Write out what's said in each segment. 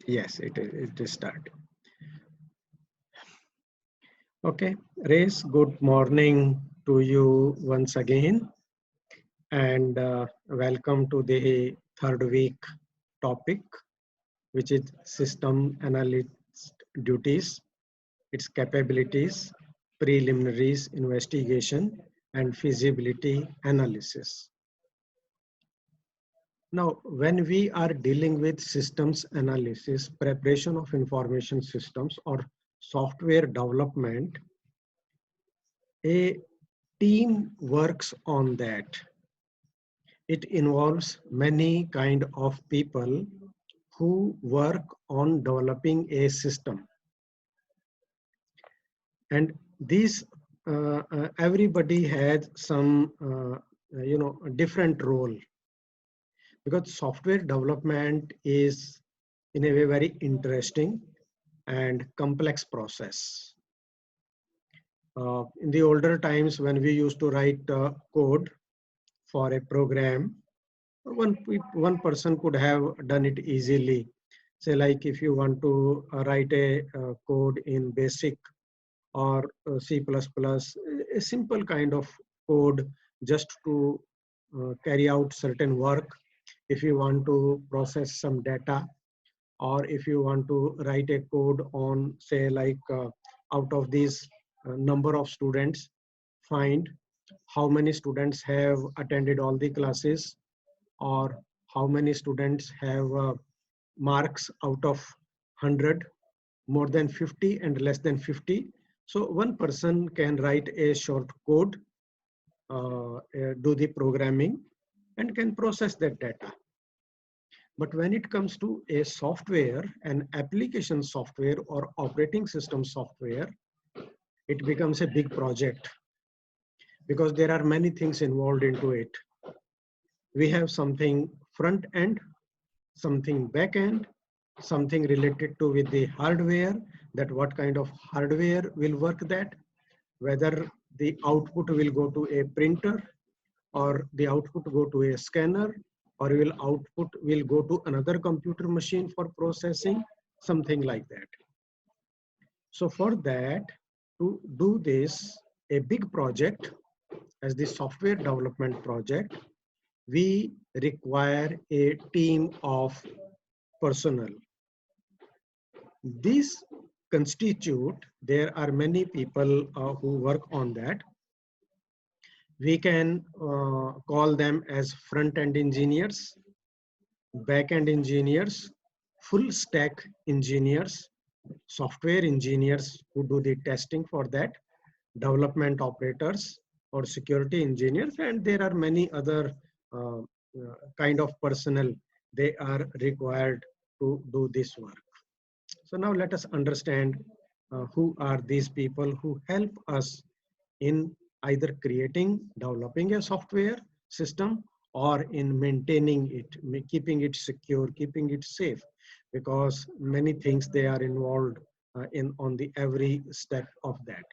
Yes, it is start. Okay, Race, good morning to you once again, and welcome to the third week topic, which is system analyst duties, its capabilities, preliminaries, investigation, and feasibility analysis. Now, when we are dealing with systems analysis, preparation of information systems or software development, a team works on that. It involves many kind of people who work on developing a system. And these, everybody has some, different role, because software development is in a way very interesting and complex process. In the older times when we used to write code for a program, one person could have done it easily. Say like if you want to write a code in BASIC or C++, a simple kind of code just to carry out certain work. If you want to process some data, or if you want to write a code on, say like out of these number of students, find how many students have attended all the classes, or how many students have marks out of 100, more than 50 and less than 50. So one person can write a short code, do the programming, and can process that data. But when it comes to a software, an application software or operating system software, it becomes a big project because there are many things involved into it. We have something front end, something back end, something related to with the hardware, that what kind of hardware will work that, whether the output will go to a printer, or the output go to a scanner, or will output will go to another computer machine for processing, something like that. So for that, to do this, a big project as the software development project, we require a team of personnel. These constitute, there are many people who work on that. We can call them as front-end engineers, back-end engineers, full stack engineers, software engineers who do the testing for that, development operators or security engineers, and there are many other kind of personnel they are required to do this work. So now let us understand who are these people who help us in either creating, developing a software system, or in maintaining it, keeping it secure, keeping it safe, because many things they are involved in on the every step of that.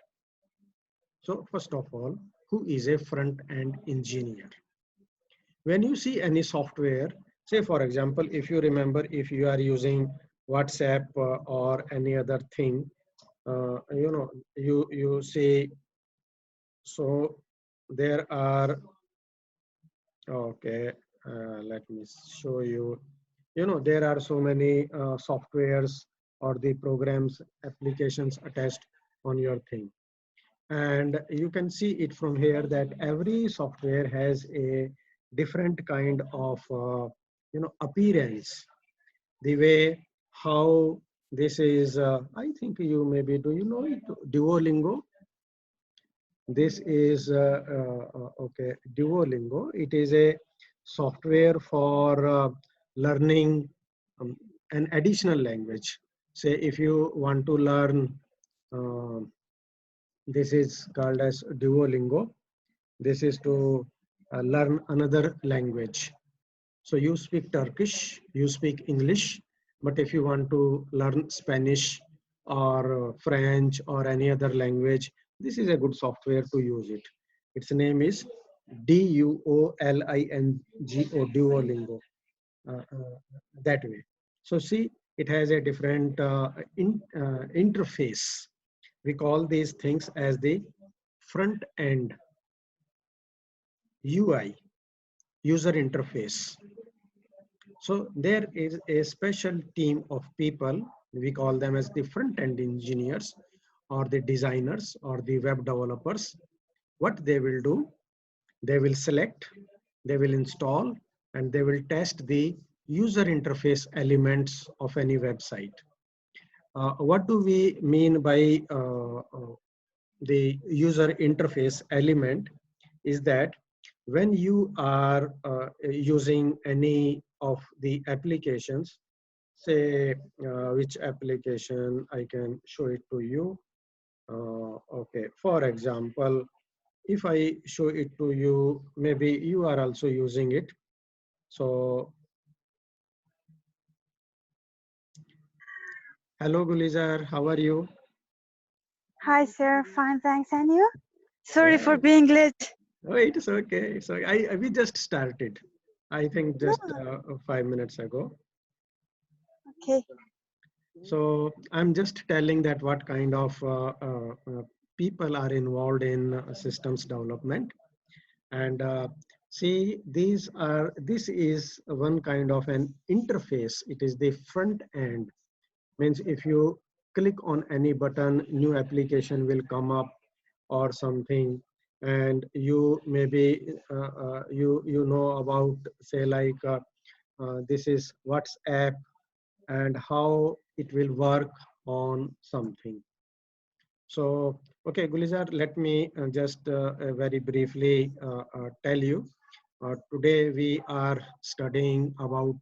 So first of all, who is a front-end engineer? When you see any software, say for example, if you remember, if you are using WhatsApp or any other thing, you see, so there are, okay, let me show you, there are so many softwares or the programs, applications attached on your thing. And you can see it from here that every software has a different kind of, appearance. The way how this is, I think you maybe, do you know it, Duolingo? This is, okay, Duolingo. It is a software for learning an additional language. Say if you want to learn, this is called as Duolingo. This is to learn another language. So you speak Turkish, you speak English, but if you want to learn Spanish or French or any other language, this is a good software to use it. Its name is Duolingo, Duolingo, that way. So see, it has a different interface. We call these things as the front end UI, user interface. So there is a special team of people, we call them as the front end engineers or the designers or the web developers. What they will do, they will select, they will install, and they will test the user interface elements of any website. What do we mean by the user interface element is that when you are using any of the applications, say which application I can show it to you. Okay, for example, if I show it to you, maybe you are also using it. So, hello Gulizar, how are you? Hi, sir. Fine, thanks. And you? Sorry Yeah, for being late. oh, it is okay. So we just started. I think No. just 5 minutes ago. Okay. So I'm just telling that what kind of people are involved in systems development. And see, this is one kind of an interface. It is the front end. Means if you click on any button, new application will come up or something. And you maybe, you know about, say like, this is WhatsApp and how it will work on something. So, okay, Gulizar, let me just very briefly tell you. Today we are studying about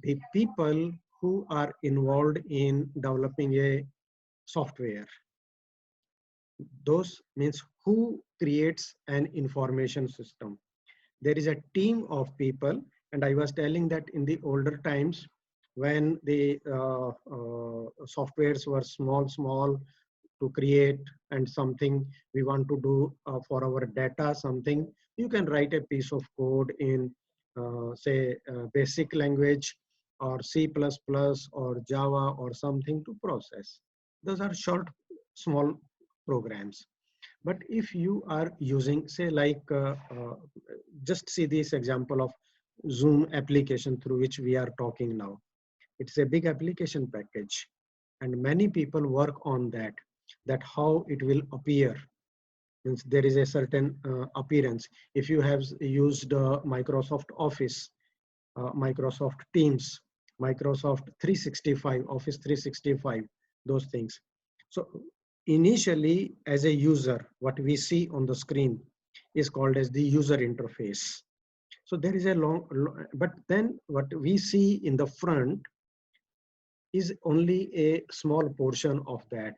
the people who are involved in developing a software. Those means who creates an information system. There is a team of people, and I was telling that in the older times when the softwares were small to create, and something we want to do for our data, something, you can write a piece of code in say basic language or C++ or Java or something to process. Those are short, small programs. But if you are using, say like, just see this example of Zoom application through which we are talking now. It's a big application package and many people work on that how it will appear. Means there is a certain appearance. If you have used Microsoft Office, Microsoft Teams, Microsoft 365, Office 365, those things. So initially, as a user, what we see on the screen is called as the user interface. So there is a but then what we see in the front is only a small portion of that.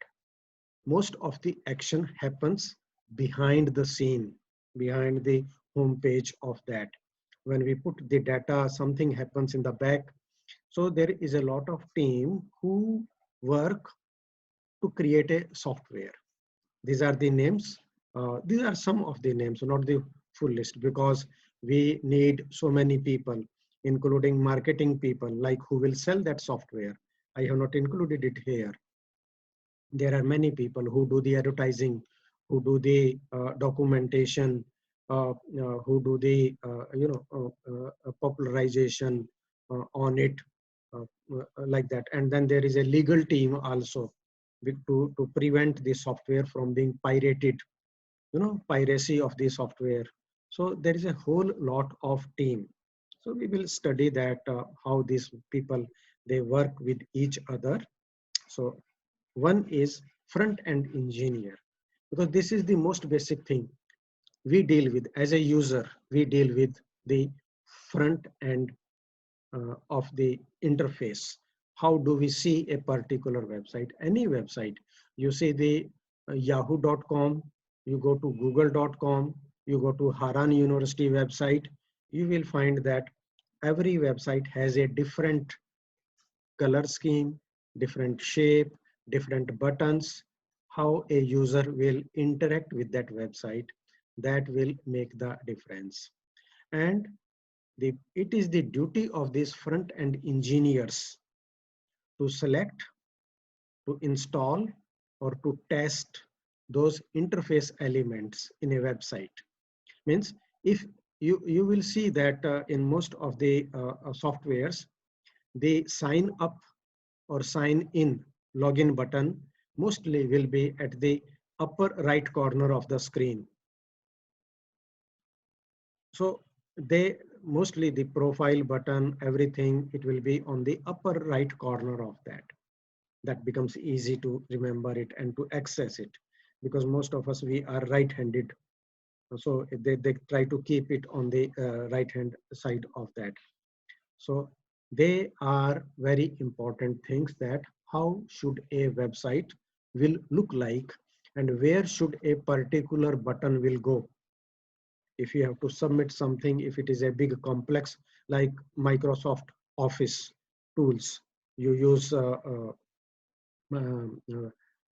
Most of the action happens behind the scene, behind the home page of that. When we put the data, something happens in the back. So there is a lot of team who work to create a software. These are the names. These are some of the names, not the full list, because we need so many people, including marketing people, like who will sell that software. I have not included it here. There are many people who do the advertising, who do the documentation, who do the popularization on it, like that. And then there is a legal team also to prevent the software from being pirated, piracy of the software. So there is a whole lot of team. So we will study that how these people, they work with each other. So one is front end engineer, because this is the most basic thing we deal with as a user. We deal with the front end of the interface. How do we see a particular website? Any website. You see the yahoo.com, you go to google.com, you go to Haran University website, you will find that every website has a different color scheme, different shape, different buttons. How a user will interact with that website, that will make the difference. And it is the duty of these front end engineers to select, to install, or to test those interface elements in a website. Means if you will see that in most of the softwares, the sign up or sign in login button mostly will be at the upper right corner of the screen. So they mostly the profile button, everything, it will be on the upper right corner of that. That becomes easy to remember it and to access it, because most of us, we are right-handed. So they try to keep it on the right-hand side of that. So they are very important things, that how should a website will look like and where should a particular button will go. If you have to submit something, if it is a big complex like Microsoft Office tools, you use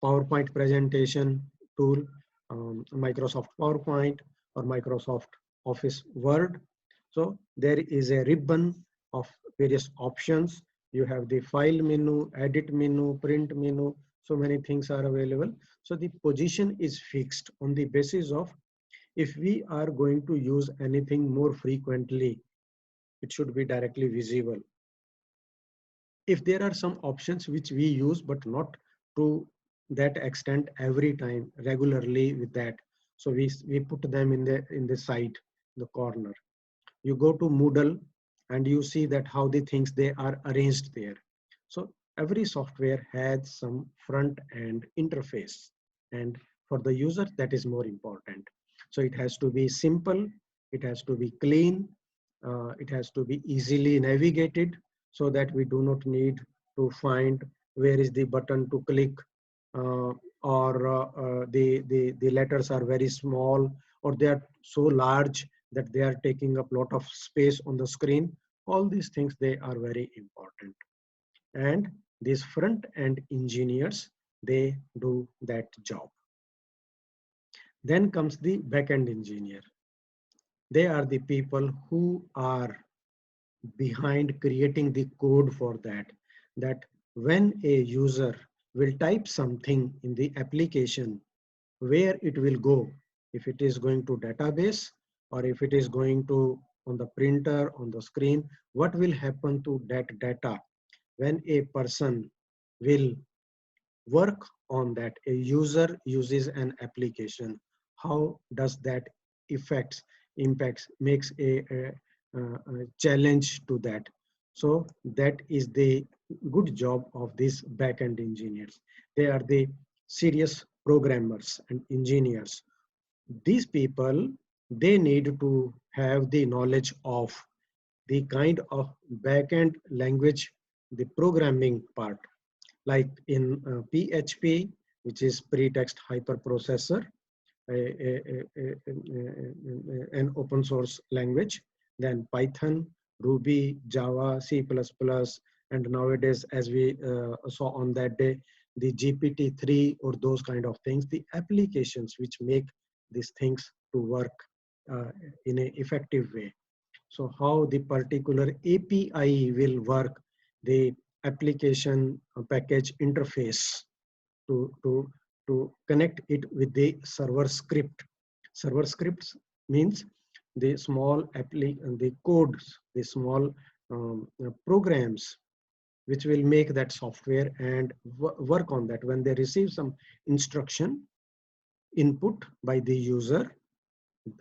PowerPoint presentation tool, Microsoft PowerPoint or Microsoft Office Word. So there is a ribbon of various options. You have the file menu, edit menu, print menu, so many things are available. So the position is fixed on the basis of, if we are going to use anything more frequently, it should be directly visible. If there are some options which we use, but not to that extent every time regularly with that, so we put them in the side, the corner. You go to Moodle and you see that how the things they are arranged there. So every software has some front end interface, and for the user that is more important. So it has to be simple, it has to be clean, it has to be easily navigated, so that we do not need to find where is the button to click, or the letters are very small, or they are so large that they are taking up a lot of space on the screen. All these things, they are very important. And these front end engineers, they do that job. Then comes the back end engineer. They are the people who are behind creating the code for that, that when a user will type something in the application, where it will go, if it is going to database or if it is going to on the printer, on the screen, what will happen to that data when a person will work on that. A user uses an application, how does that impacts, makes a challenge to that. So that is the good job of these back-end engineers. They are the serious programmers and engineers. These people, they need to have the knowledge of the kind of back-end language, the programming part, like in PHP, which is pretext hyperprocessor, an open source language, then Python, Ruby, Java, C++, and nowadays, as we saw on that day, the GPT-3 or those kind of things, the applications which make these things to work in an effective way. So how the particular API will work, the application package interface to connect it with the server script. Server scripts means the small the codes, the small programs which will make that software and work on that. When they receive some instruction input by the user,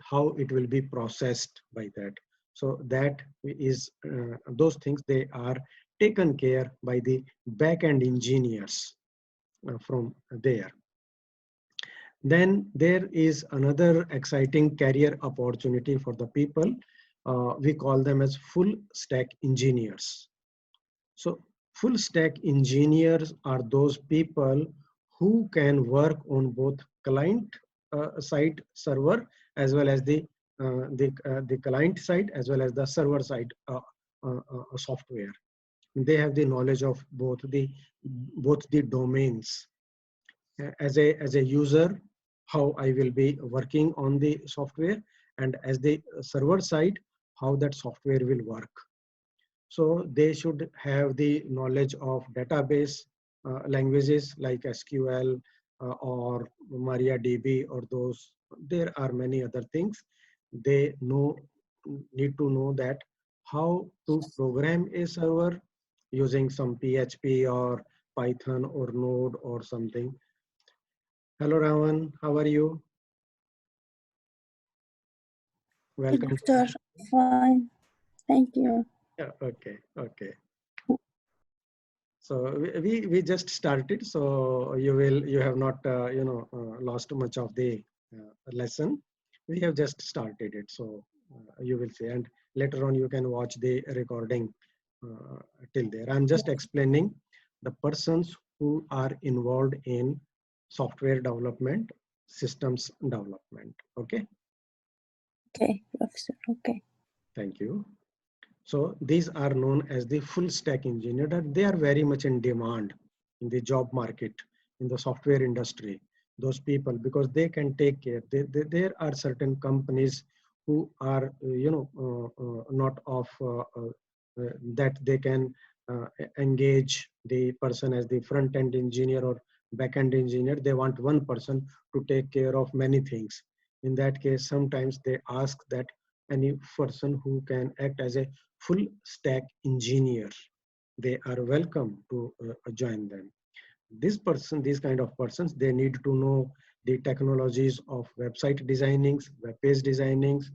how it will be processed by that. So that is those things, they are taken care by the back-end engineers from there. Then there is another exciting career opportunity for the people. We call them as full stack engineers. So full stack engineers are those people who can work on both client side server as well as the client side as well as the server side software. They have the knowledge of both the domains. As a user, how I will be working on the software, and as the server side, how that software will work. So they should have the knowledge of database languages like SQL or MariaDB or those. There are many other things. They need to know that how to program a server using some PHP or Python or Node or something. Hello, Ravan. How are you? Hey, Welcome. Doctor. Fine. Thank you. Yeah, okay, okay. So we just started. So you have not lost much of the lesson. We have just started it. So you will see, and later on you can watch the recording uh, till there. I'm just explaining the persons who are involved in software development, systems development. Okay. Okay, Professor. Okay. Thank you. So these are known as the full stack engineer. That they are very much in demand in the job market, in the software industry. Those people, because they can take care. There are certain companies who are, not of that they can engage the person as the front end engineer or back end engineer. They want one person to take care of many things. In that case, sometimes they ask that any person who can act as a full stack engineer, they are welcome to join them. These kind of persons, they need to know the technologies of website designings, web page designings,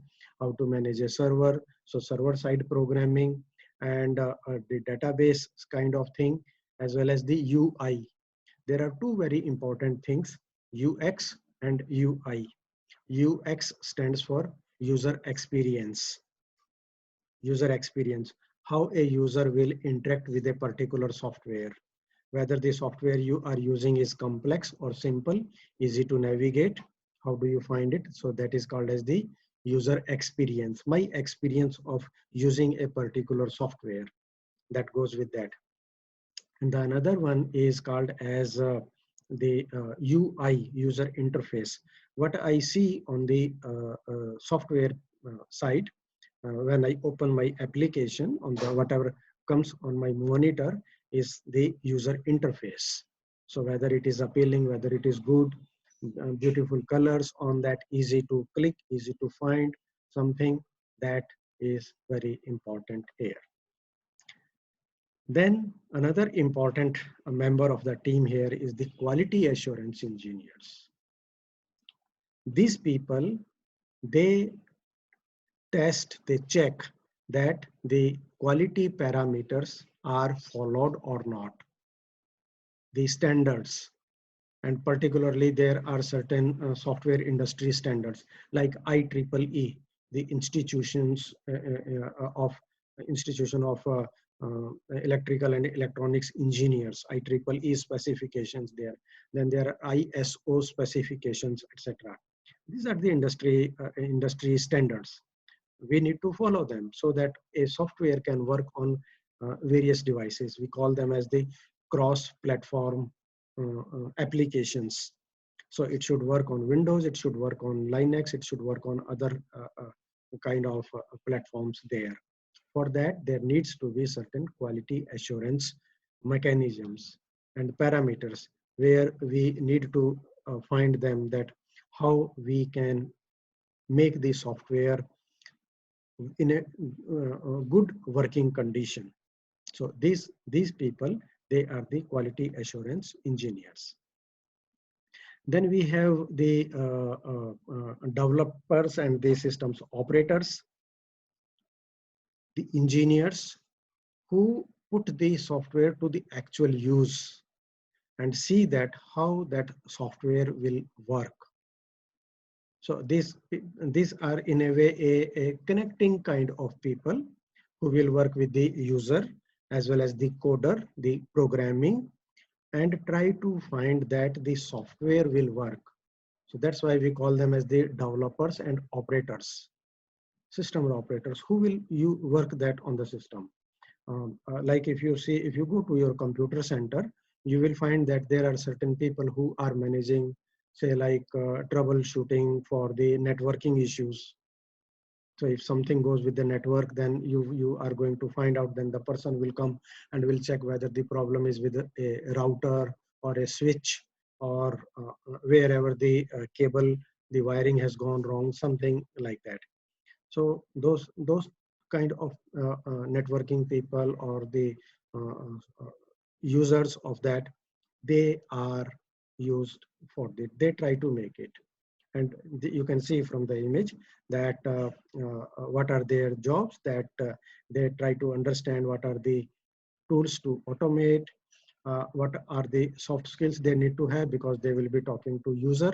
how to manage a server, so server side programming, and the database kind of thing, as well as the UI. There are two very important things, UX and UI. UX stands for user experience. User experience, how a user will interact with a particular software, whether the software you are using is complex or simple, easy to navigate, how do you find it? So that is called as the user experience, my experience of using a particular software, that goes with that. And the another one is called as the UI, user interface. What I see on the software side, when I open my application on the whatever comes on my monitor is the user interface. So whether it is appealing, whether it is good, beautiful colors on that, easy to click, easy to find, something that is very important here. Then another important member of the team here is the quality assurance engineers. These people, they test, they check that the quality parameters are followed or not, the standards. And particularly there are certain software industry standards like IEEE, the institution of electrical and electronics engineers, IEEE specifications there. Then there are ISO specifications, etc. These are the industry standards. We need to follow them so that a software can work on various devices. We call them as the cross-platform applications. So it should work on Windows, it should work on Linux, it should work on other kind of platforms there. For that, there needs to be certain quality assurance mechanisms and parameters where we need to find them, that how we can make the software in a good working condition. So these people, they are the quality assurance engineers. Then we have the developers and the systems operators, the engineers who put the software to the actual use and see that how that software will work. So these are in a way a connecting kind of people who will work with the user as well as the coder, the programming, and try to find that the software will work. So that's why we call them as the developers and operators, system operators, who will you work that on the system. Like if you go to your computer center, you will find that there are certain people who are managing, say like troubleshooting for the networking issues. So if something goes with the network, then you are going to find out, then the person will come and will check whether the problem is with a router or a switch, or wherever the cable, the wiring has gone wrong, something like that. So those kind of networking people, or the users of that, they are used for it. They try to make it. And you can see from the image that what are their jobs, that they try to understand what are the tools to automate, what are the soft skills they need to have, because they will be talking to user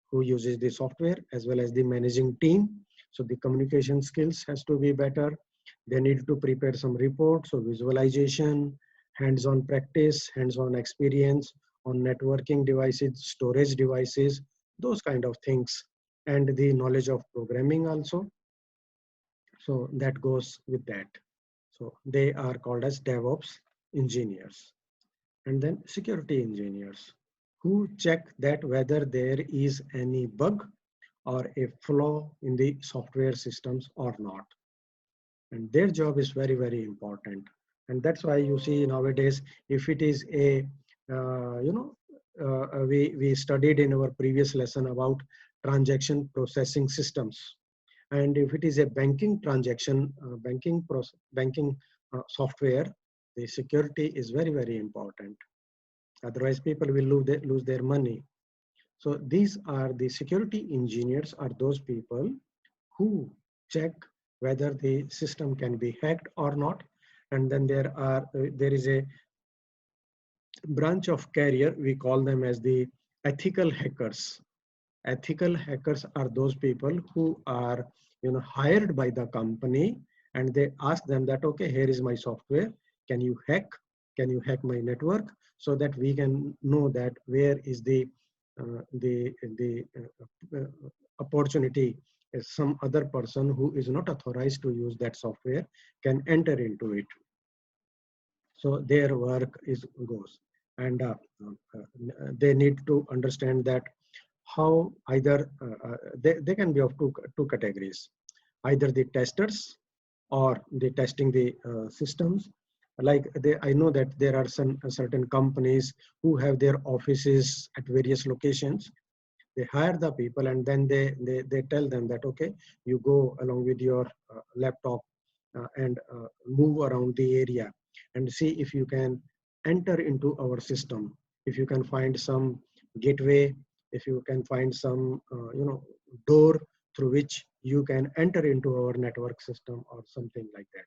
who uses the software, as well as the managing team. So the communication skills has to be better. They need to prepare some reports, so visualization, hands-on practice, hands-on experience on networking devices, storage devices, those kind of things, and the knowledge of programming also. So that goes with that. So they are called as DevOps engineers. And then security engineers, who check that whether there is any bug or a flaw in the software systems or not. And their job is very, very important. And that's why you see nowadays, if it is a, we studied in our previous lesson about transaction processing systems. And if it is a banking transaction, banking software, the security is very, very important. Otherwise, people will lose their money. So these are the security engineers, are those people who check whether the system can be hacked or not. And then there is a branch of career, we call them as the ethical hackers. Ethical hackers are those people who are hired by the company, and they ask them that, okay, here is my software, can you hack my network, so that we can know that where is the opportunity, some other person who is not authorized to use that software can enter into it. So their work goes, and they need to understand that how either they can be of two categories, either the testers or the testing the systems. Like I know that there are some certain companies who have their offices at various locations. They hire the people, and then they tell them that, okay, you go along with your laptop and move around the area and see if you can enter into our system, if you can find some gateway, if you can find some door through which you can enter into our network system or something like that.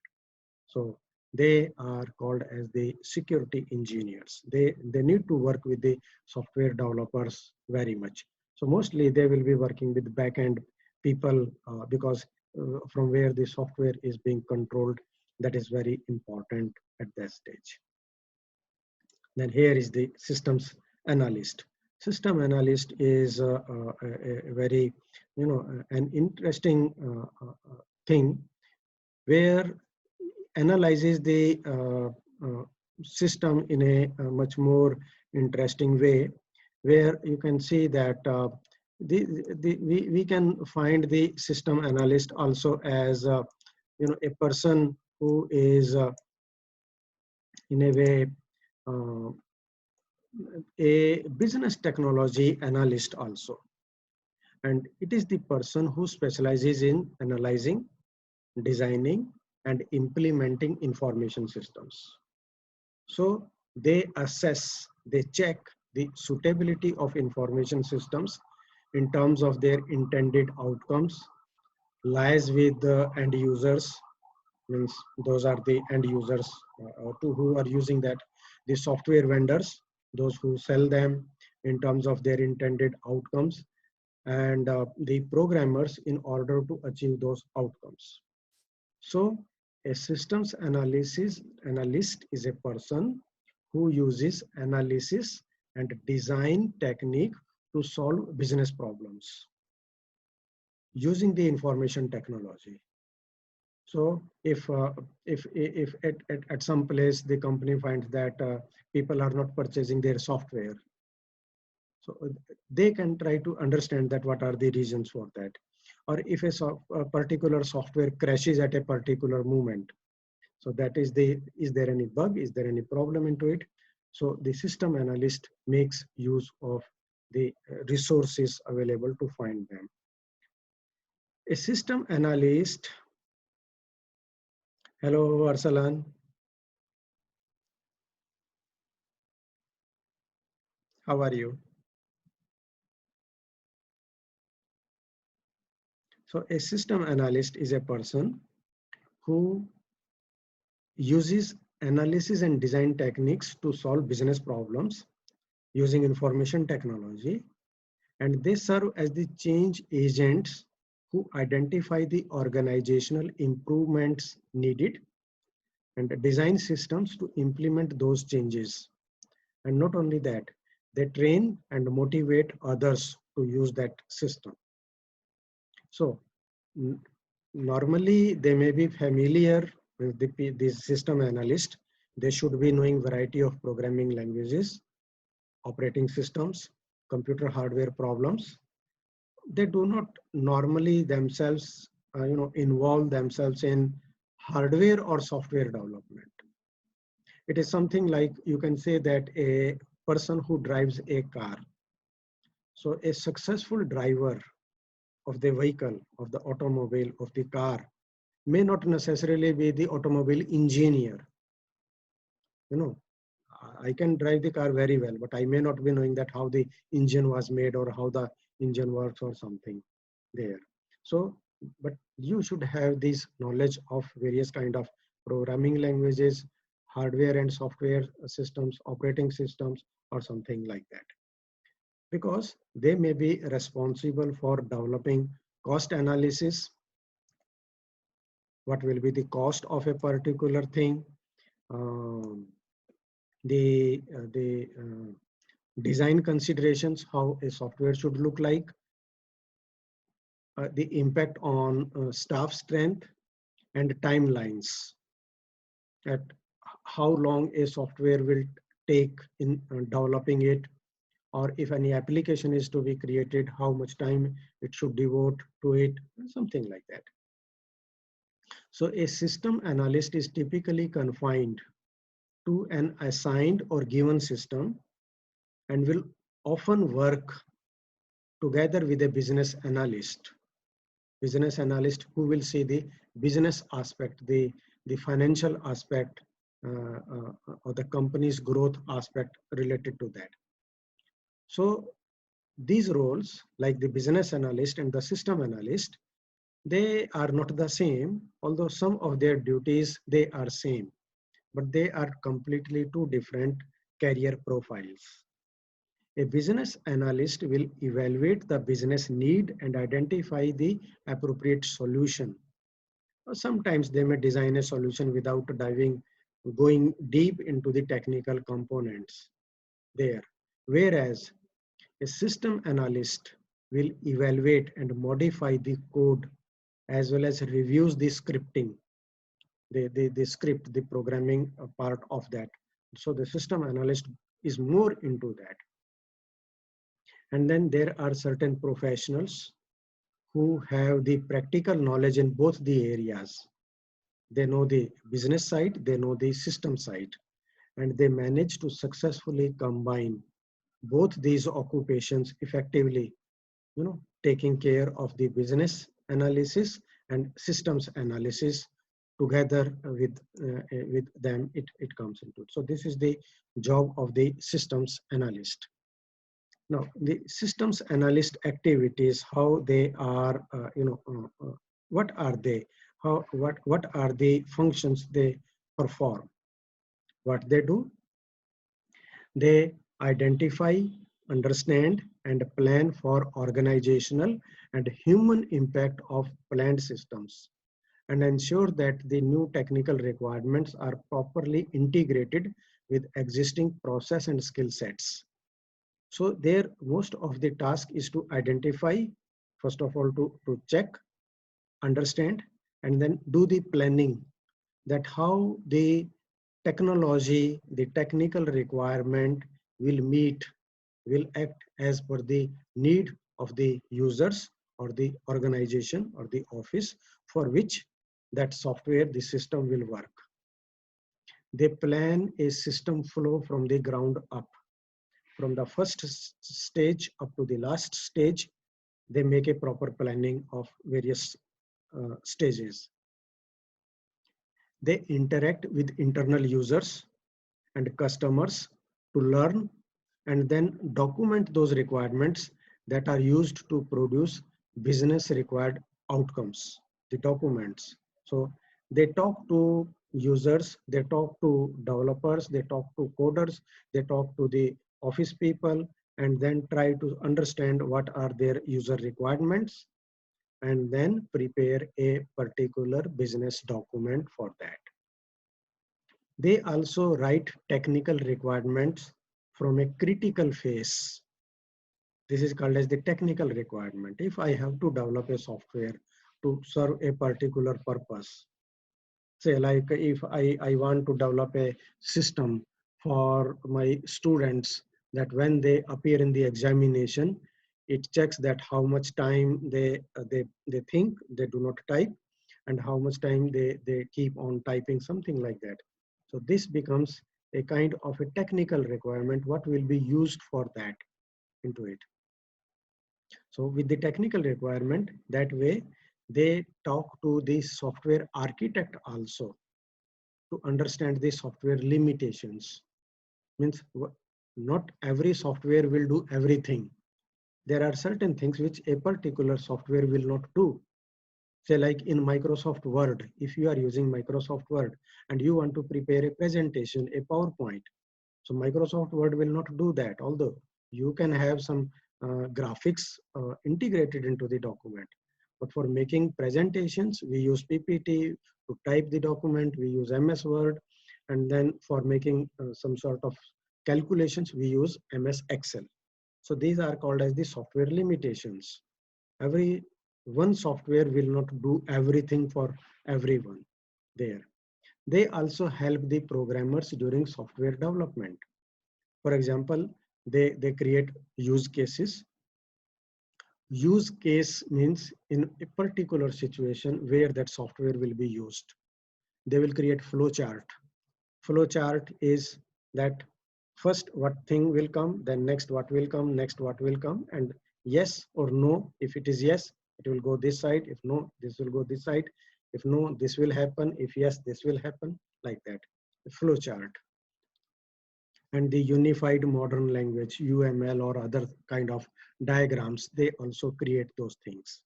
So they are called as the security engineers. They need to work with the software developers very much. So mostly they will be working with back-end people because from where the software is being controlled, that is very important at that stage. Then here is the systems analyst. System analyst is a very, an interesting thing, where analyzes the system in a much more interesting way, where you can see that we can find the system analyst also as a person who is in a way a business technology analyst also. And it is the person who specializes in analyzing, designing, and implementing information systems. So they assess, they check the suitability of information systems in terms of their intended outcomes, lies with the end users, means those are the end users to who are using that, the software vendors, those who sell them, in terms of their intended outcomes, and the programmers in order to achieve those outcomes. So a systems analyst is a person who uses analysis and design technique to solve business problems using the information technology. So if at some place the company finds that people are not purchasing their software, so they can try to understand that what are the reasons for that. or if a particular software crashes at a particular moment. So that is there any bug? Is there any problem into it? So the system analyst makes use of the resources available to find them. A system analyst, hello Arsalan, how are you? So a system analyst is a person who uses analysis and design techniques to solve business problems using information technology, and they serve as the change agents who identify the organizational improvements needed and design systems to implement those changes. And not only that, they train and motivate others to use that system. So normally they may be familiar with the system analyst. They should be knowing variety of programming languages, operating systems, computer hardware problems. They do not normally themselves involve themselves in hardware or software development. It is something like, you can say that a person who drives a car. So a successful driver of the vehicle, of the automobile, of the car may not necessarily be the automobile engineer. I can drive the car very well, but I may not be knowing that how the engine was made or how the engine works or something there. So, but you should have this knowledge of various kind of programming languages, hardware and software systems, operating systems, or something like that. Because they may be responsible for developing cost analysis, what will be the cost of a particular thing, the design considerations, how a software should look like, the impact on staff strength and timelines, at how long a software will take in developing it, or if any application is to be created, how much time it should devote to it, something like that. So a system analyst is typically confined to an assigned or given system and will often work together with a business analyst who will see the business aspect, the financial aspect, or the company's growth aspect related to that. So these roles, like the business analyst and the system analyst, they are not the same, although some of their duties they are same, but they are completely two different career profiles. A business analyst will evaluate the business need and identify the appropriate solution. Sometimes they may design a solution without going deep into the technical components there. Whereas a system analyst will evaluate and modify the code as well as reviews the scripting, the script, the programming part of that. So the system analyst is more into that. And then there are certain professionals who have the practical knowledge in both the areas. They know the business side, they know the system side, and they manage to successfully combine both these occupations effectively, taking care of the business analysis and systems analysis together with them, it comes into it. So this is the job of the systems analyst. Now, the systems analyst activities, how they are, what are they? What are the functions they perform? What they do? They identify, understand, and plan for organizational and human impact of planned systems, and ensure that the new technical requirements are properly integrated with existing process and skill sets. So there, most of the task is to identify, first of all, to check, understand, and then do the planning, that how the technology, the technical requirement will act as per the need of the users or the organization or the office for which that software, the system will work. They plan a system flow from the ground up. From the first stage up to the last stage, they make a proper planning of various stages. They interact with internal users and customers to learn and then document those requirements that are used to produce business required outcomes, the documents. So they talk to users, they talk to developers, they talk to coders, they talk to the office people, and then try to understand what are their user requirements and then prepare a particular business document for that. They also write technical requirements from a critical phase. This is called as the technical requirement. If I have to develop a software to serve a particular purpose, say like if I want to develop a system for my students that when they appear in the examination, it checks that how much time they think, they do not type, and how much time they keep on typing, something like that. So this becomes a kind of a technical requirement, what will be used for that into it. So with the technical requirement, that way they talk to the software architect also to understand the software limitations. Means not every software will do everything. There are certain things which a particular software will not do. Say like in Microsoft Word, if you are using Microsoft Word and you want to prepare a presentation, a PowerPoint, so Microsoft Word will not do that, although you can have some graphics integrated into the document. But for making presentations, we use PPT. To type the document, we use MS Word. And then for making some sort of calculations, we use MS Excel. So these are called as the software limitations. Every one software will not do everything for everyone there. They also help the programmers during software development. For example, they create use cases. Use case means in a particular situation where that software will be used. They will create flow chart. Flow chart is that first what thing will come, then next what will come, next what will come, and yes or no. If it is yes, it will go this side. If no, this will go this side. If no, this will happen. If yes, this will happen, like that. The flow chart. And the unified modern language, UML or other kind of diagrams, they also create those things.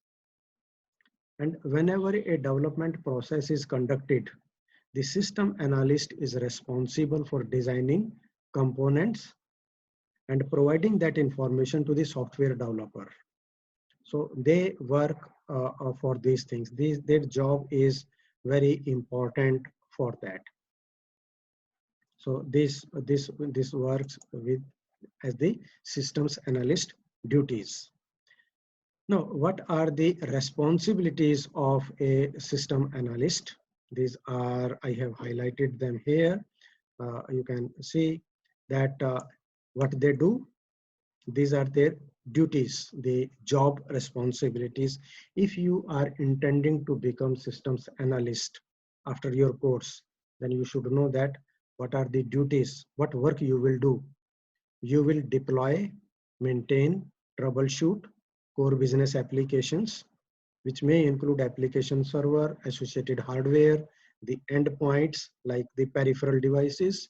And whenever a development process is conducted, the system analyst is responsible for designing components and providing that information to the software developer. So they work for these things. Their job is very important for that. So this works with as the systems analyst duties. Now, what are the responsibilities of a system analyst? These are, I have highlighted them here. You can see that what they do. These are their duties, the job responsibilities. If you are intending to become systems analyst after your course, then you should know that what are the duties, what work you will do. You will deploy, maintain, troubleshoot core business applications, which may include application server, associated hardware, the endpoints like the peripheral devices,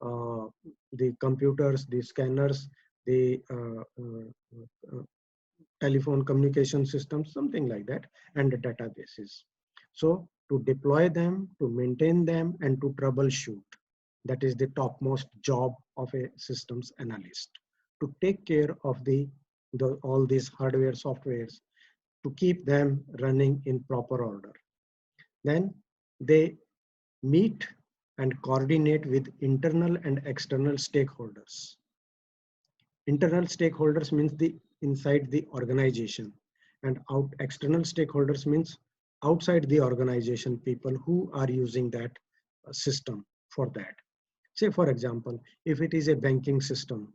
the computers, the scanners, the telephone communication systems, something like that, and the databases. So to deploy them, to maintain them, and to troubleshoot, that is the topmost job of a systems analyst. To take care of all these hardware softwares, to keep them running in proper order. Then they meet and coordinate with internal and external stakeholders. Internal stakeholders means the inside the organization, and external stakeholders means outside the organization, people who are using that system for that. Say for example, if it is a banking system,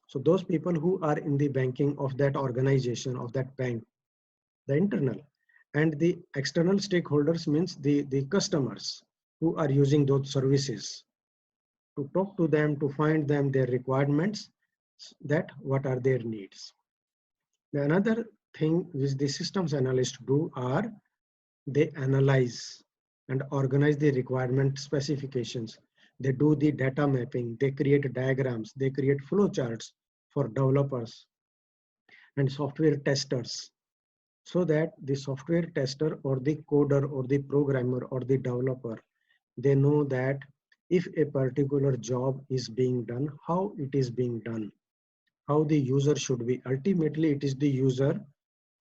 so those people who are in the banking of that organization, of that bank, the internal. And the external stakeholders means the customers who are using those services, to talk to them, to find them their requirements, that what are their needs. The another thing which the systems analysts do are they analyze and organize the requirement specifications. They do the data mapping, they create diagrams, they create flowcharts for developers and software testers, so that the software tester or the coder or the programmer or the developer, they know that if a particular job is being done, how it is being done, how the user should be. Ultimately, it is the user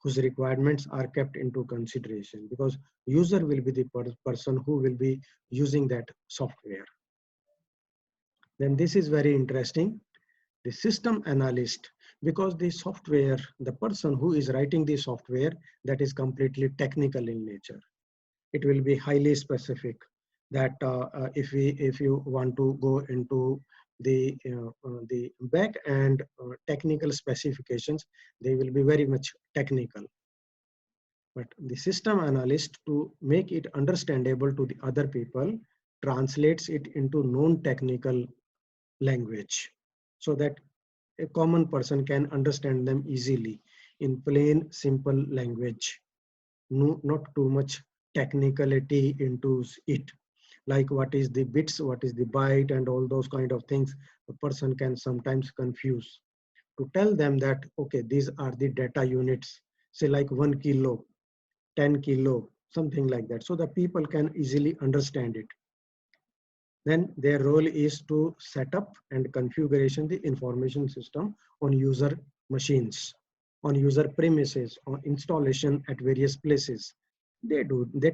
whose requirements are kept into consideration, because user will be the person who will be using that software. Then this is very interesting. The system analyst, because the software, the person who is writing the software, that is completely technical in nature. It will be highly specific, that if you want to go into the back and technical specifications, they will be very much technical. But the system analyst, to make it understandable to the other people, translates it into non-technical language, so that a common person can understand them easily in plain, simple language. No, not too much technicality into it, like what is the bits, what is the byte, and all those kind of things. The person can sometimes confuse. To tell them that, okay, these are the data units, say like 1 kilo, 10 kilo, something like that, so that people can easily understand it. Then their role is to set up and configuration the information system on user machines, on user premises, on installation at various places. They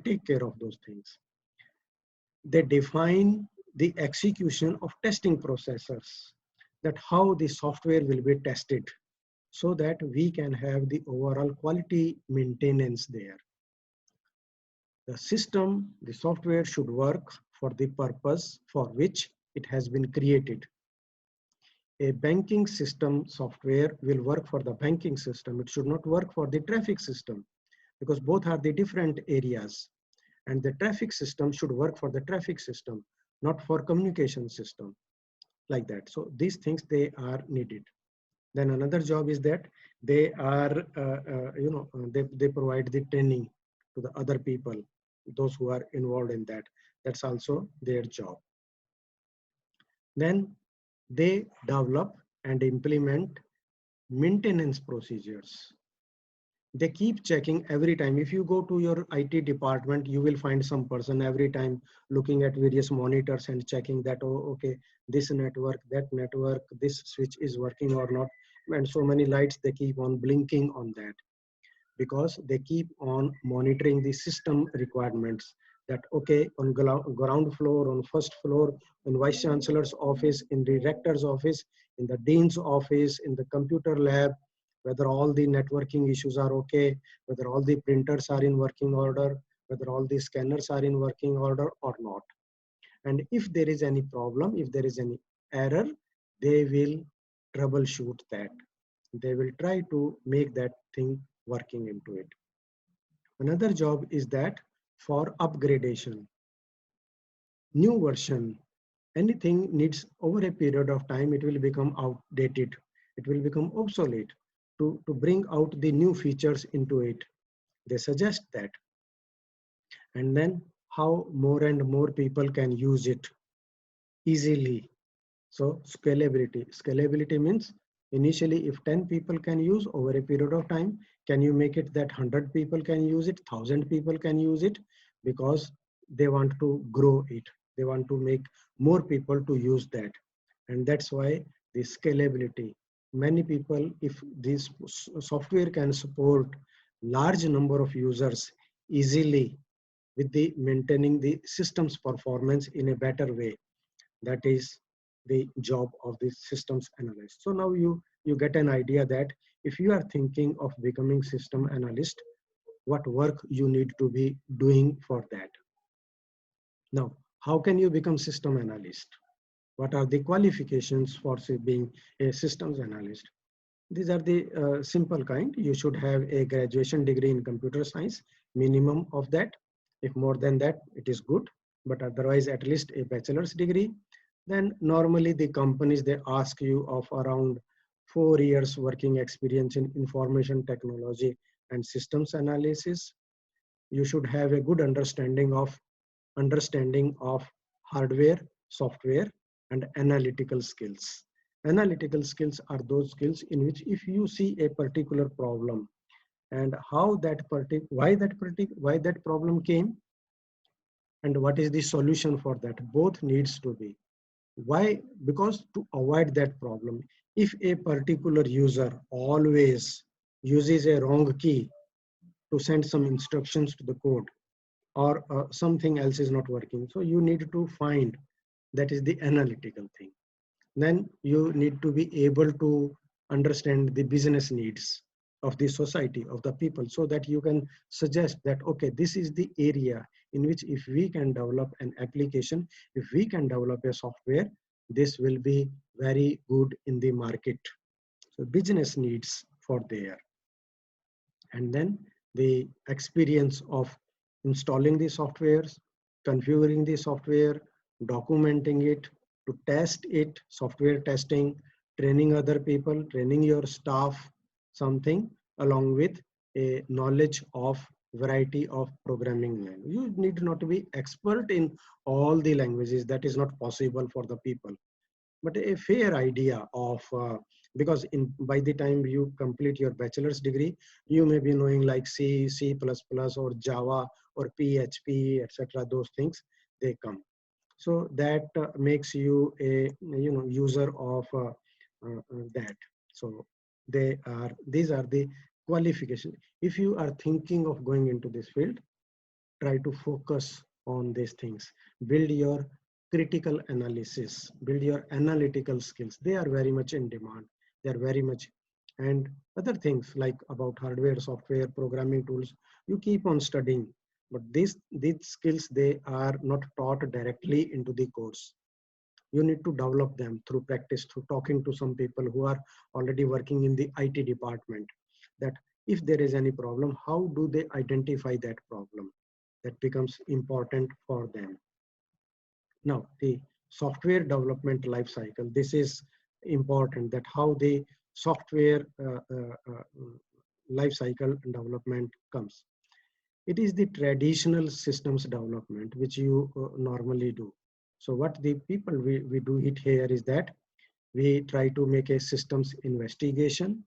take care of those things. They define the execution of testing processes, that how the software will be tested, so that we can have the overall quality maintenance there. The system, the software should work for the purpose for which it has been created. A banking system software will work for the banking system. It should not work for the traffic system, because both are the different areas. And the traffic system should work for the traffic system, not for communication system, like that. So these things, they are needed. Then another job is that they are, they provide the training to the other people, those who are involved in that. That's also their job. Then they develop and implement maintenance procedures. They keep checking every time. If you go to your IT department, you will find some person every time looking at various monitors and checking that, oh, okay, this network, that network, this switch is working or not. And so many lights, they keep on blinking on that, because they keep on monitoring the system requirements, that okay, on ground floor, on first floor, in vice chancellor's office, in the rector's office, in the dean's office, in the computer lab, whether all the networking issues are okay, whether all the printers are in working order, whether all the scanners are in working order or not. And if there is any problem, if there is any error, they will troubleshoot that. They will try to make that thing working into it. Another job is that for upgradation, new version, anything needs over a period of time, it will become outdated. It will become obsolete. To bring out the new features into it, they suggest that. And then how more and more people can use it easily. So scalability. Scalability means initially if 10 people can use, over a period of time, can you make it that 100 people can use it, 1,000 people can use it, because they want to grow it. They want to make more people to use that. And that's why the scalability. Many people, if this software can support large number of users easily with the maintaining the system's performance in a better way, that is the job of the systems analyst. So now you get an idea that if you are thinking of becoming system analyst, what work you need to be doing for that. Now, how can you become system analyst? What are the qualifications for being a systems analyst? These are the simple kind. You should have a graduation degree in computer science, minimum of that. If more than that, it is good, but otherwise at least a bachelor's degree. Then normally the companies, they ask you of around 4 years working experience in information technology and systems analysis. You should have a good understanding of hardware, software, and analytical skills. Analytical skills are those skills in which if you see a particular problem and how that why that problem came and what is the solution for that, both needs to be. Why? Because to avoid that problem, if a particular user always uses a wrong key to send some instructions to the code, or something else is not working, so you need to find, that is the analytical thing. Then you need to be able to understand the business needs of the society, of the people, so that you can suggest that, okay, this is the area in which if we can develop an application, if we can develop a software, this will be very good in the market. So business needs for there. And then the experience of installing the softwares, configuring the software, documenting it, to test it, software testing, training other people, training your staff, something along with a knowledge of variety of programming language. You need not to be expert in all the languages. That is not possible for the people, but a fair idea of because by the time you complete your bachelor's degree, you may be knowing like C, C++, or Java, or PHP, etc. Those things, they come. So that makes you a user of that. So these are the qualifications. If you are thinking of going into this field, try to focus on these things. Build your critical analysis, build your analytical skills. They are very much in demand. They are very much, and other things like about hardware, software, programming tools, you keep on studying. But these skills, they are not taught directly into the course. You need to develop them through practice, through talking to some people who are already working in the IT department, that if there is any problem, how do they identify that problem? That becomes important for them. Now, the software development life cycle, this is important, that how the software life cycle development comes. It is the traditional systems development which you normally do. So what the people we do it here is that we try to make a systems investigation,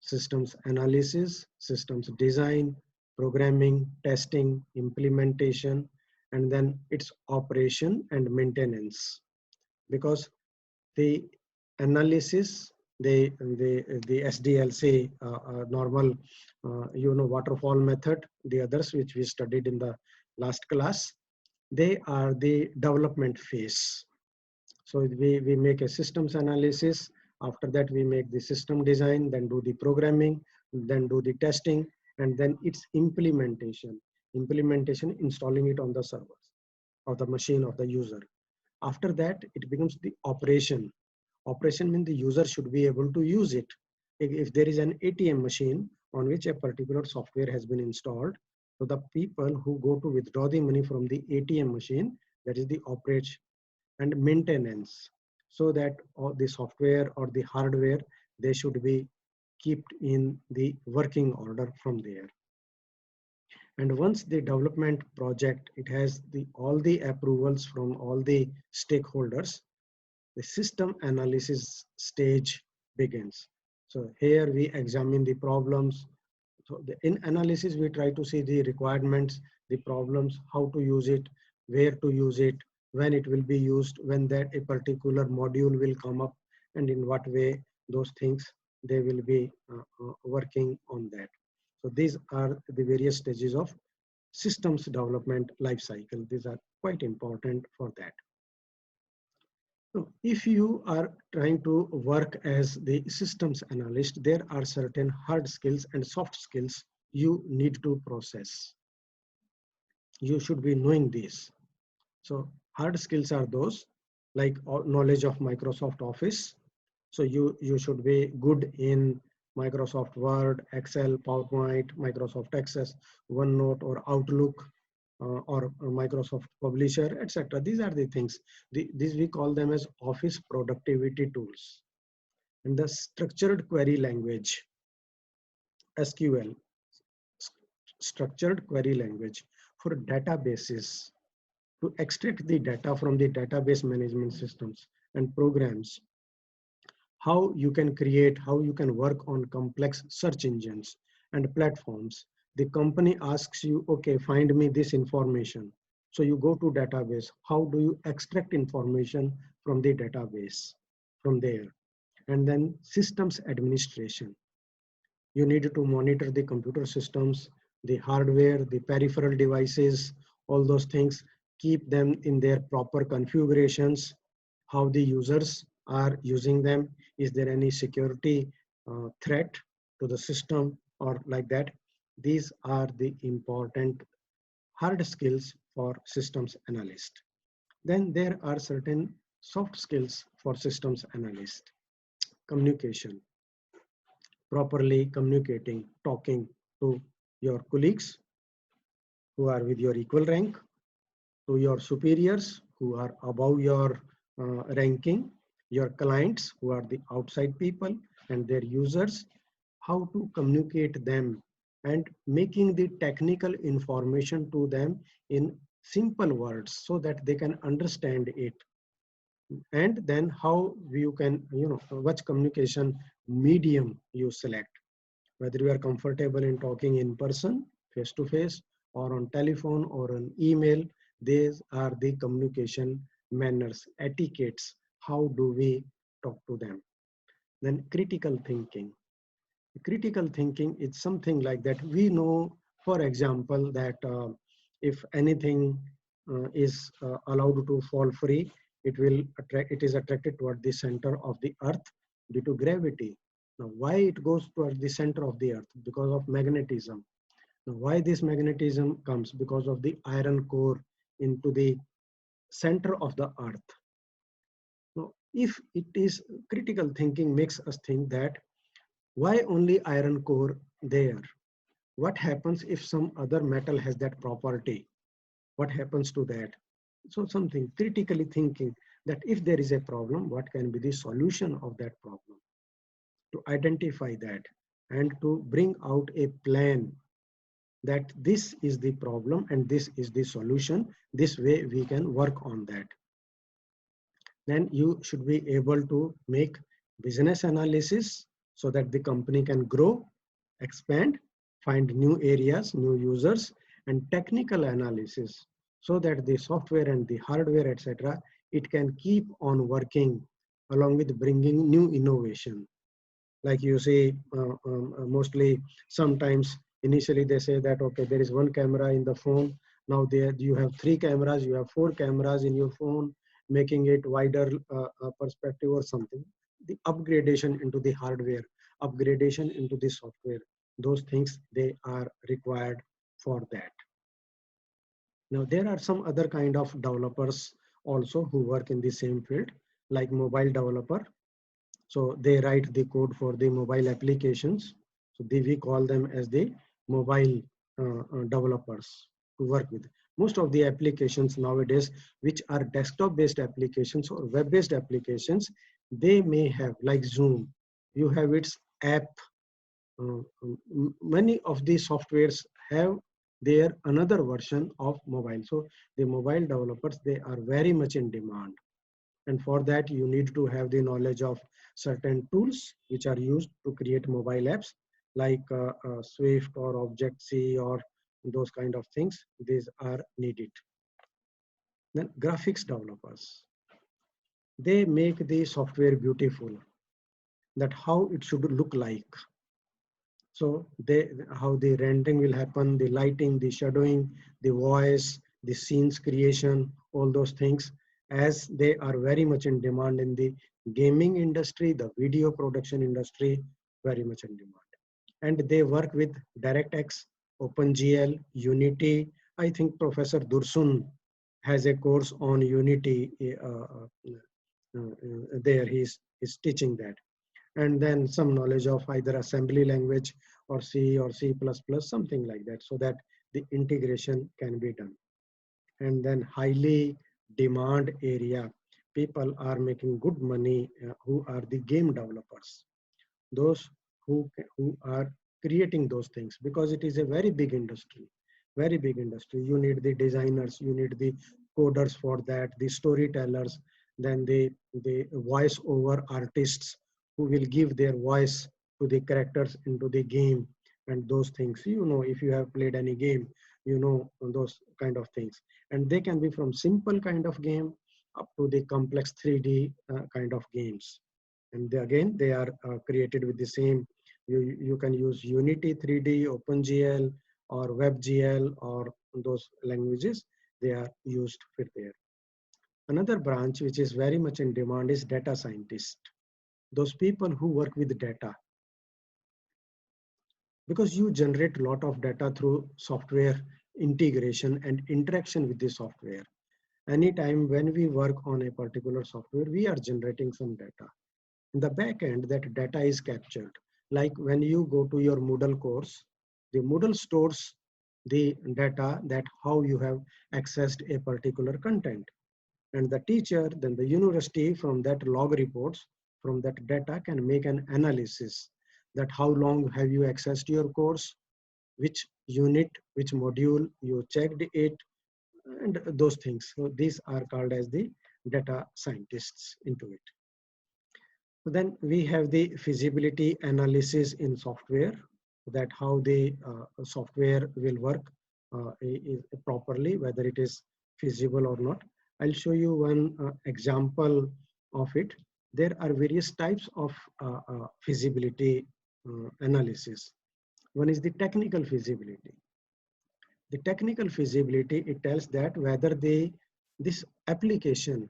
systems analysis, systems design, programming, testing, implementation, and then its operation and maintenance. Because the analysis, the SDLC, normal, waterfall method, the others which we studied in the last class, they are the development phase. So we make a systems analysis. After that, we make the system design, then do the programming, then do the testing, and then its implementation. Implementation, installing it on the servers of the machine of the user. After that, it becomes the operation. Operation means the user should be able to use it. If there is an ATM machine on which a particular software has been installed, so the people who go to withdraw the money from the ATM machine, that is the operation. And maintenance, so that all the software or the hardware, they should be kept in the working order from there. And once the development project, it has all the approvals from all the stakeholders, the system analysis stage begins. So here we examine the problems. So in analysis, we try to see the requirements, the problems, how to use it, where to use it, when it will be used, when that a particular module will come up, and in what way those things, they will be working on that. So these are the various stages of systems development life cycle. These are quite important for that. So if you are trying to work as the systems analyst, there are certain hard skills and soft skills you need to process. You should be knowing these. So hard skills are those like knowledge of Microsoft Office, So you should be good in Microsoft Word, Excel, PowerPoint, Microsoft Access, OneNote, or Outlook, or Microsoft Publisher, etc. These are the things. These we call them as office productivity tools. And the structured query language, SQL, structured query language for databases, to extract the data from the database management systems and programs, how you can create, how you can work on complex search engines and platforms. The company asks you, okay, find me this information. So you go to database. How do you extract information from the database from there? And then systems administration. You need to monitor the computer systems, the hardware, the peripheral devices, all those things, keep them in their proper configurations, how the users are using them, is there any security threat to the system or like that. These are the important hard skills for systems analyst. Then there are certain soft skills for systems analyst. Communication, properly communicating, talking to your colleagues who are with your equal rank, to your superiors who are above your ranking, your clients who are the outside people and their users, how to communicate them and making the technical information to them in simple words so that they can understand it. And then how you can, which communication medium you select, whether you are comfortable in talking in person, face to face, or on telephone or on email. These are the communication manners, etiquettes. How do we talk to them? Then critical thinking. Critical thinking is something like that. We know, for example, that if anything is allowed to fall free, it is attracted toward the center of the earth due to gravity. Now, why it goes toward the center of the earth? Because of magnetism. Now, why this magnetism comes? Because of the iron core into the center of the earth. Now, if it is critical thinking makes us think that why only iron core there? What happens if some other metal has that property? What happens to that? So something critically thinking that if there is a problem, what can be the solution of that problem? To identify that and to bring out a plan that this is the problem and this is the solution. This way we can work on that. Then you should be able to make business analysis so that the company can grow, expand, find new areas, new users, and technical analysis so that the software and the hardware, etc., it can keep on working along with bringing new innovation. Like you see, mostly sometimes initially they say that, okay, there is one camera in the phone. Now there you have 3 cameras, you have 4 cameras in your phone, making it wider perspective or something. The upgradation into the hardware, upgradation into the software, those things, they are required for that. Now there are some other kind of developers also who work in the same field, like mobile developer. So they write the code for the mobile applications. So we call them as the mobile developers to work with. Most of the applications nowadays, which are desktop-based applications or web-based applications, they may have, like Zoom, you have its app. Many of these softwares have their another version of mobile. So the mobile developers, they are very much in demand. And for that, you need to have the knowledge of certain tools which are used to create mobile apps like Swift or Object-C or those kind of things. These are needed. Then graphics developers, they make the software beautiful, that how it should look like. So how the rendering will happen, the lighting, the shadowing, the voice, the scenes creation, all those things, as they are very much in demand in the gaming industry, the video production industry, very much in demand. And they work with DirectX, OpenGL, Unity. I think Professor Dursun has a course on Unity there he's teaching that. And then some knowledge of either assembly language or C or C++, something like that, so that the integration can be done. And then highly demand area, people are making good money who are the game developers, those who are creating those things, because it is a very big industry, very big industry. You need the designers, you need the coders for that, the storytellers, then the voice over artists who will give their voice to the characters into the game, and those things, you know, if you have played any game, you know those kind of things. And they can be from simple kind of game up to the complex 3D kind of games. And again, they are created with the same, you can use Unity 3D, OpenGL, or WebGL, or those languages, they are used for there. Another branch which is very much in demand is data scientist, those people who work with data, because you generate a lot of data through software integration and interaction with the software. Anytime when we work on a particular software, we are generating some data. In the back end, that data is captured. Like when you go to your Moodle course, the Moodle stores the data that how you have accessed a particular content. And the teacher, then the university, from that log reports, from that data can make an analysis that how long have you accessed your course, which unit, which module you checked it, and those things. So these are called as the data scientists into it. So then we have the feasibility analysis in software, that how the software will work properly, whether it is feasible or not. I'll show you one example of it. There are various types of feasibility analysis. One is the technical feasibility. The technical feasibility, it tells that whether this application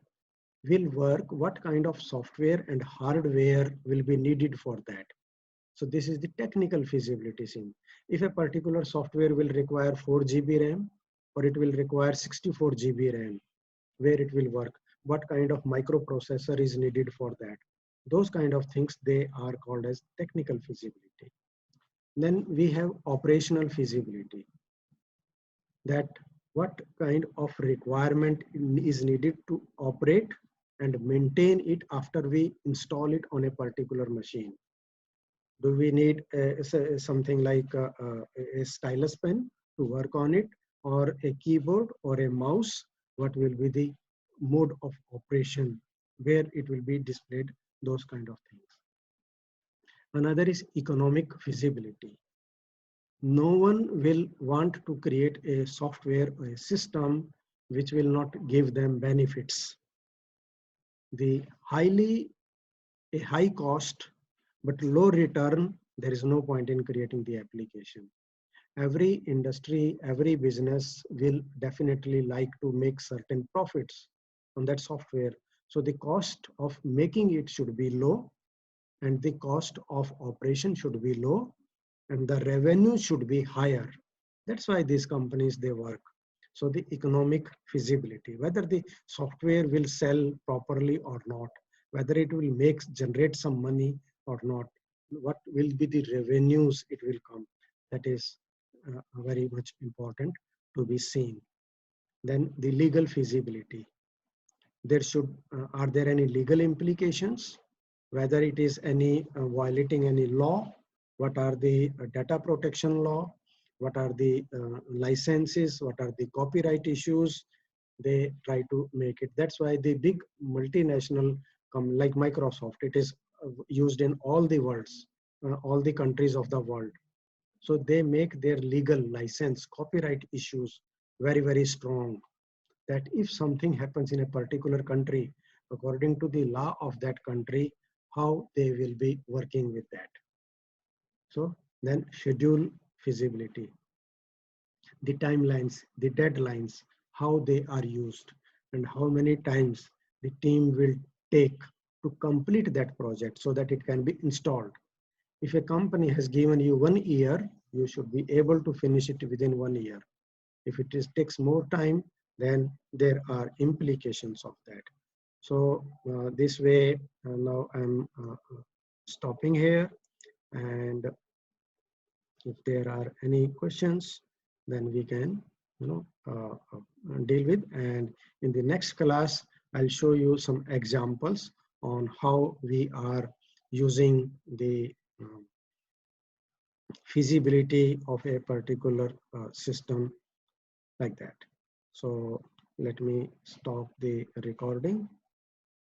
will work, what kind of software and hardware will be needed for that. So this is the technical feasibility scene. If a particular software will require 4 GB RAM, or it will require 64 GB RAM, where it will work, what kind of microprocessor is needed for that. Those kind of things, they are called as technical feasibility. Then we have operational feasibility, that what kind of requirement is needed to operate and maintain it after we install it on a particular machine. Do we need something like a stylus pen to work on it, or a keyboard or a mouse? What will be the mode of operation where it will be displayed, those kind of things. Another is economic feasibility. No one will want to create a software or a system which will not give them benefits. The a high cost but low return, there is no point in creating the application. Every industry, every business will definitely like to make certain profits on that software. So the cost of making it should be low, and the cost of operation should be low, and the revenue should be higher. That's why these companies, they work. So the economic feasibility, whether the software will sell properly or not, whether it will generate some money or not, what will be the revenues it will come, that is very much important to be seen. Then the legal feasibility. There should, are there any legal implications? Whether it is any violating any law, what are the data protection law, what are the licenses, what are the copyright issues, they try to make it. That's why the big multinational like Microsoft, it is used in all the worlds, all the countries of the world. So they make their legal license copyright issues very, very strong, that if something happens in a particular country, according to the law of that country, how they will be working with that. So then schedule feasibility, the timelines, the deadlines, how they are used, and how many times the team will take to complete that project so that it can be installed. If a company has given you 1 year, you should be able to finish it within 1 year. If it takes more time, then there are implications of that. So this way, now I'm stopping here, and if there are any questions, then we can deal with. And in the next class, I'll show you some examples on how we are using the feasibility of a particular system like that. So let me stop the recording.